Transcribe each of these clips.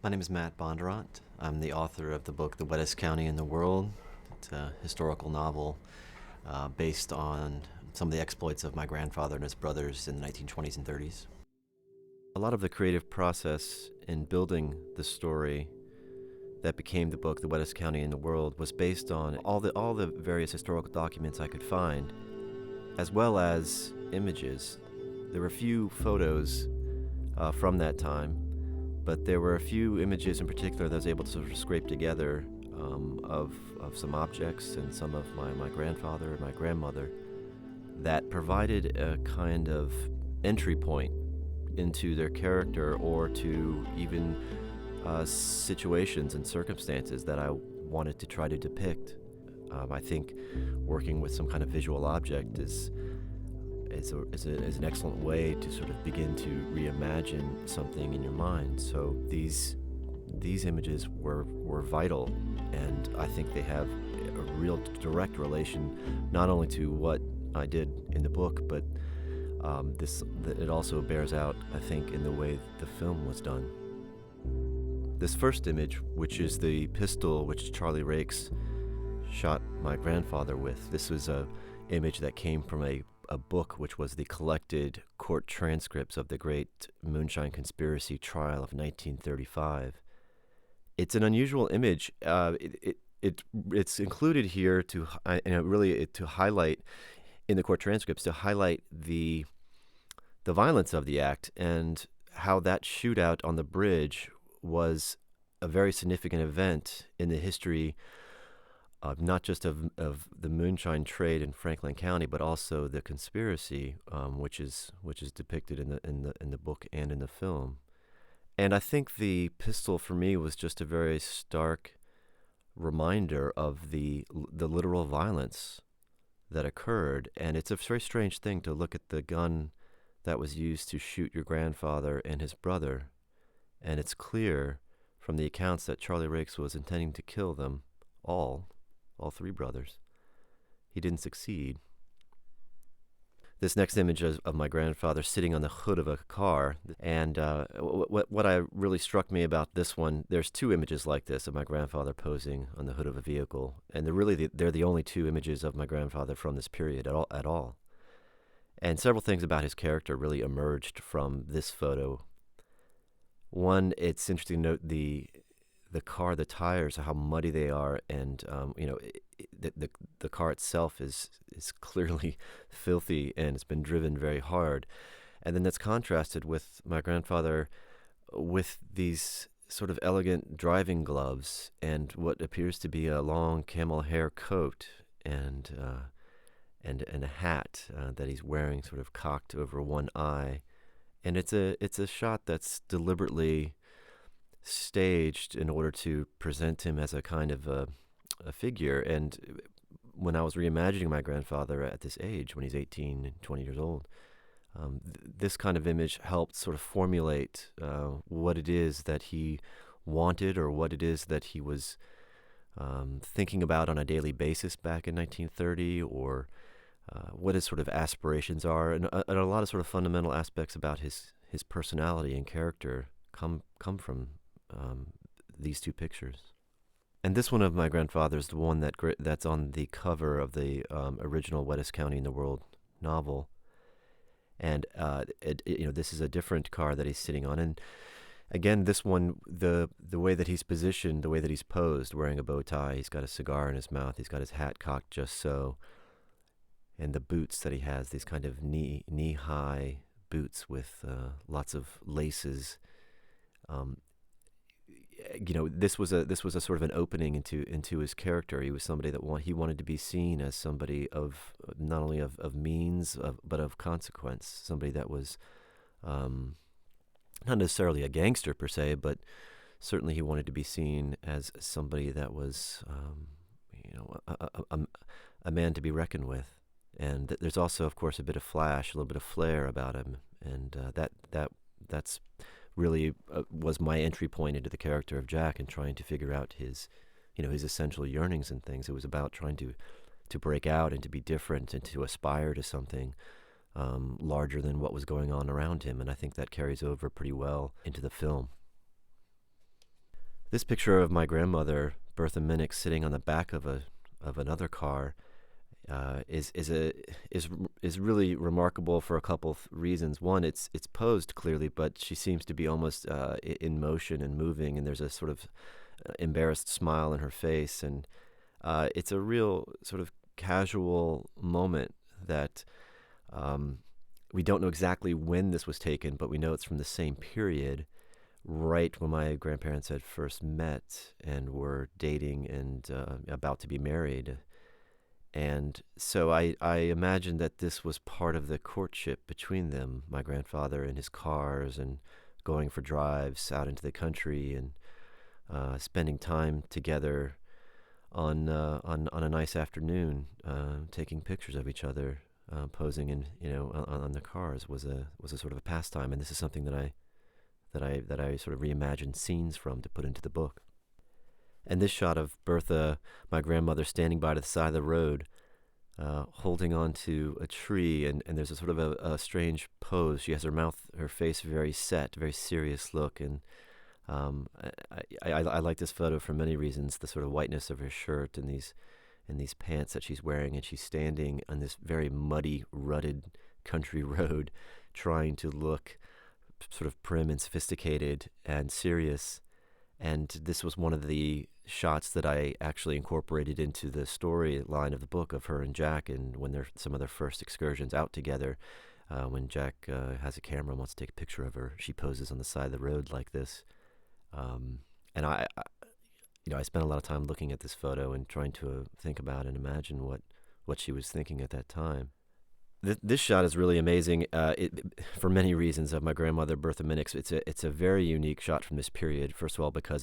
My name is Matt Bondurant. I'm the author of the book The Wettest County in the World. It's a historical novel based on some of the exploits of my grandfather and his brothers in the 1920s and 30s. A lot of the creative process in building the story that became the book The Wettest County in the World was based on all the various historical documents I could find, as well as images. There were a few photos from that time, but there were a few images in particular that I was able to sort of scrape together of some objects and some of my grandfather and my grandmother that provided a kind of entry point into their character or to even situations and circumstances that I wanted to try to depict. I think working with some kind of visual object is an excellent way to sort of begin to reimagine something in your mind. So these images were vital, and I think they have a real direct relation not only to what I did in the book, but it also bears out, I think, in the way the film was done. This first image, which is the pistol which Charlie Rakes shot my grandfather with, this was a image that came from a book which was the collected court transcripts of the great moonshine conspiracy trial of 1935. It's an unusual image. It's included here to highlight in the court transcripts, to highlight the violence of the act and how that shootout on the bridge was a very significant event in the history not just of the moonshine trade in Franklin County, but also the conspiracy, which is depicted in the book and in the film. And I think the pistol for me was just a very stark reminder of the literal violence that occurred. And it's a very strange thing to look at the gun that was used to shoot your grandfather and his brother, and it's clear from the accounts that Charlie Rakes was intending to kill them all three brothers. He didn't succeed. This next image is of my grandfather sitting on the hood of a car, and what really struck me about this one, there's two images like this of my grandfather posing on the hood of a vehicle, and they're the only two images of my grandfather from this period at all. And several things about his character really emerged from this photo. One, it's interesting to note the car, the tires, how muddy they are, and the car itself is clearly filthy and it's been driven very hard. And then that's contrasted with my grandfather with these sort of elegant driving gloves and what appears to be a long camel hair coat and a hat that he's wearing sort of cocked over one eye. And it's a shot that's deliberately staged in order to present him as a kind of a figure. And when I was reimagining my grandfather at this age, when he's 18 and 20 years old, this kind of image helped sort of formulate what it is that he wanted, or what it is that he was thinking about on a daily basis back in 1930, or what his sort of aspirations are, and a lot of sort of fundamental aspects about his personality and character come from these two pictures. And this one of my grandfather's the one that's on the cover of the original Wettest County in the World novel. And this is a different car that he's sitting on. And again, this one, the way that he's positioned, the way that he's posed, wearing a bow tie, he's got a cigar in his mouth, he's got his hat cocked just so, and the boots that he has, these kind of knee-high boots with lots of laces. This was a sort of an opening into his character. He was somebody that he wanted to be seen as somebody of not only of means, but of consequence. Somebody that was not necessarily a gangster per se, but certainly he wanted to be seen as somebody that was a man to be reckoned with. And there's also, of course, a bit of flash, a little bit of flair about him, and that's really was my entry point into the character of Jack and trying to figure out his essential yearnings and things. It was about trying to break out and to be different and to aspire to something larger than what was going on around him, and I think that carries over pretty well into the film. This picture of my grandmother, Bertha Minnick, sitting on the back of another car is really remarkable for a couple of reasons. One, it's posed clearly, but she seems to be almost in motion and moving, and there's a sort of embarrassed smile in her face, and it's a real sort of casual moment that we don't know exactly when this was taken, but we know it's from the same period, right when my grandparents had first met and were dating and about to be married. And so I imagine that this was part of the courtship between them, my grandfather in his cars and going for drives out into the country and spending time together on a nice afternoon, taking pictures of each other, posing in on the cars was a sort of a pastime, and this is something that I sort of reimagined scenes from to put into the book. And this shot of Bertha, my grandmother, standing by the side of the road, holding on to a tree, and there's a sort of a strange pose. She has her face very set, very serious look, and I like this photo for many reasons. The sort of whiteness of her shirt and these pants that she's wearing, and she's standing on this very muddy, rutted country road, trying to look sort of prim and sophisticated and serious. And this was one of the shots that I actually incorporated into the storyline of the book of her and Jack, and when they're some of their first excursions out together, when Jack has a camera and wants to take a picture of her, she poses on the side of the road like this. And I spent a lot of time looking at this photo and trying to think about and imagine what she was thinking at that time. This shot is really amazing for many reasons of my grandmother, Bertha Minnick. It's a very unique shot from this period. First of all, because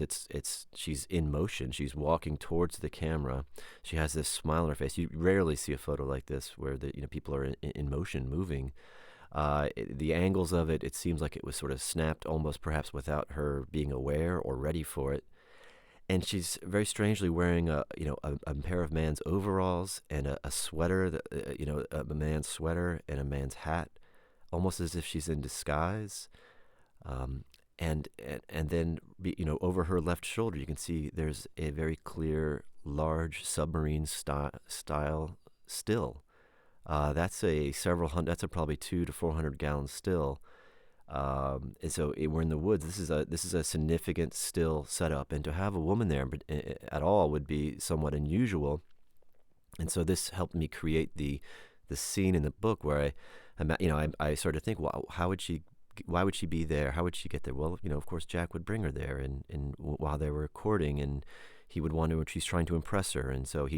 she's in motion. She's walking towards the camera. She has this smile on her face. You rarely see a photo like this where people are in motion, moving. The angles of it seems like it was sort of snapped almost perhaps without her being aware or ready for it. And she's very strangely wearing a pair of man's overalls and a sweater, a man's sweater and a man's hat, almost as if she's in disguise. And then over her left shoulder, you can see there's a very clear, large submarine style still. That's that's a probably 200 to 400 gallon still. And so we're in the woods. This is a significant still setup, and to have a woman there at all would be somewhat unusual. And so this helped me create the scene in the book where I started to think, well, why would she be there? How would she get there? Well, of course Jack would bring her there, and while they were courting, and he would wonder what she's trying to impress her, and so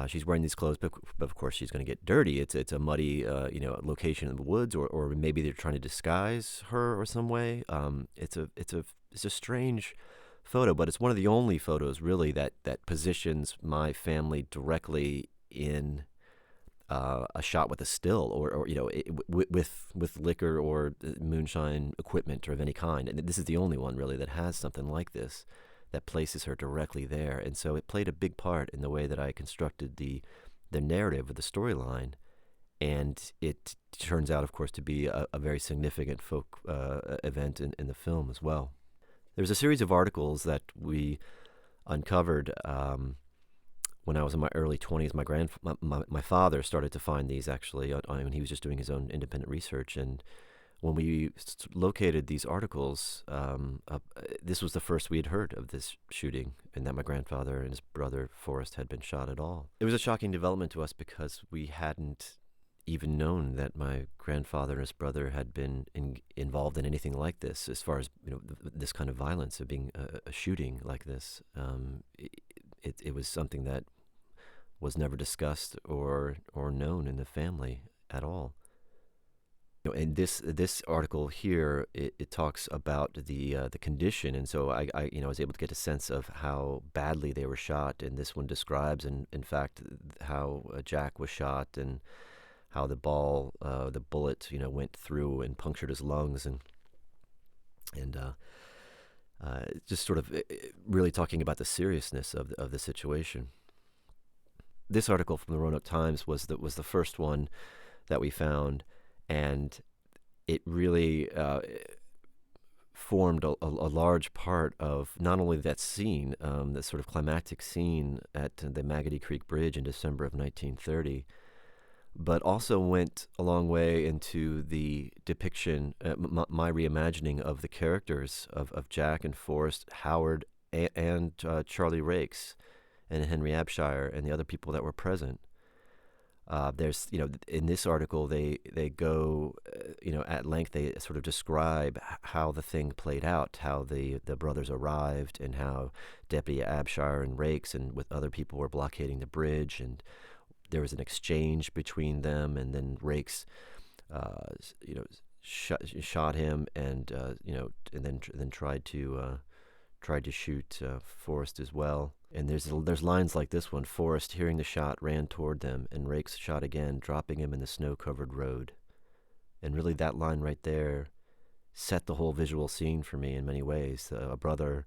she's wearing these clothes, but of course she's going to get dirty. It's a muddy, location in the woods, or maybe they're trying to disguise her or some way. It's a strange photo, but it's one of the only photos really that positions my family directly in a shot with a still, or with liquor or moonshine equipment or of any kind. And this is the only one really that has something like this, that places her directly there. And so it played a big part in the way that I constructed the narrative of the storyline. And it turns out, of course, to be a very significant folk event in the film as well. There's a series of articles that we uncovered when I was in my early 20s. My father started to find these, actually, when he was just doing his own independent research. And when we located these articles, this was the first we had heard of this shooting, and that my grandfather and his brother Forrest had been shot at all. It was a shocking development to us because we hadn't even known that my grandfather and his brother had been involved in anything like this, as far as this kind of violence, of being a shooting like this. It was something that was never discussed or known in the family at all. And this article here, it talks about the condition, and so I was able to get a sense of how badly they were shot. And this one describes, in fact, how Jack was shot and how the bullet, went through and punctured his lungs, and just sort of really talking about the seriousness of the situation. This article from the Roanoke Times was the first one that we found. And it really formed a large part of not only that scene, that sort of climactic scene at the Magotty Creek Bridge in December of 1930, but also went a long way into the depiction, my reimagining of the characters of Jack and Forrest, Howard, and Charlie Rakes, and Henry Abshire, and the other people that were present. There's, in this article, they go, at length, they sort of describe how the thing played out, how the brothers arrived, and how Deputy Abshire and Rakes and with other people were blockading the bridge, and there was an exchange between them, and then Rakes, shot him, and and then tried to shoot Forrest as well. And there's lines like this one: Forrest, hearing the shot, ran toward them, and Rakes shot again, dropping him in the snow-covered road. And really, that line right there set the whole visual scene for me in many ways. A brother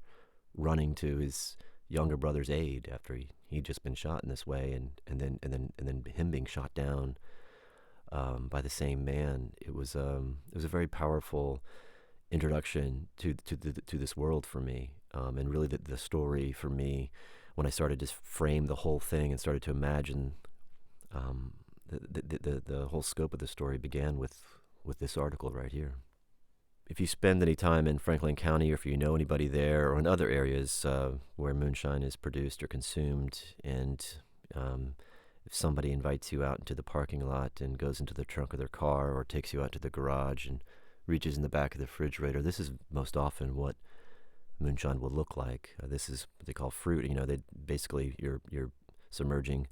running to his younger brother's aid after he'd just been shot in this way, and then him being shot down by the same man. It was a very powerful introduction to this world for me, and really the story for me, when I started to frame the whole thing and started to imagine the whole scope of the story, began with this article right here. If you spend any time in Franklin County, or if you know anybody there or in other areas where moonshine is produced or consumed, and if somebody invites you out into the parking lot and goes into the trunk of their car, or takes you out to the garage and reaches in the back of the refrigerator, this is most often what moonshine will look like. This is what they call fruit. They basically, you're submerging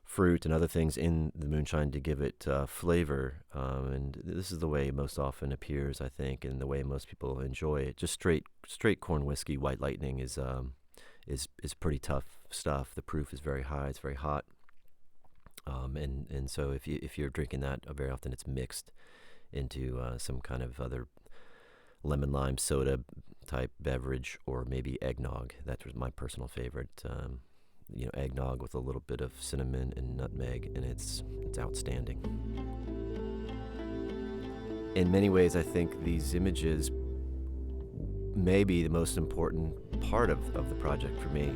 fruit and other things in the moonshine to give it flavor, and this is the way it most often appears, I think, and the way most people enjoy it. Just straight corn whiskey, White Lightning, is pretty tough stuff. The proof is very high. It's very hot, and so if you're drinking that, very often it's mixed into some kind of other lemon lime soda type beverage, or maybe eggnog. That was my personal favorite. Eggnog with a little bit of cinnamon and nutmeg, and it's outstanding. In many ways, I think these images may be the most important part of the project for me.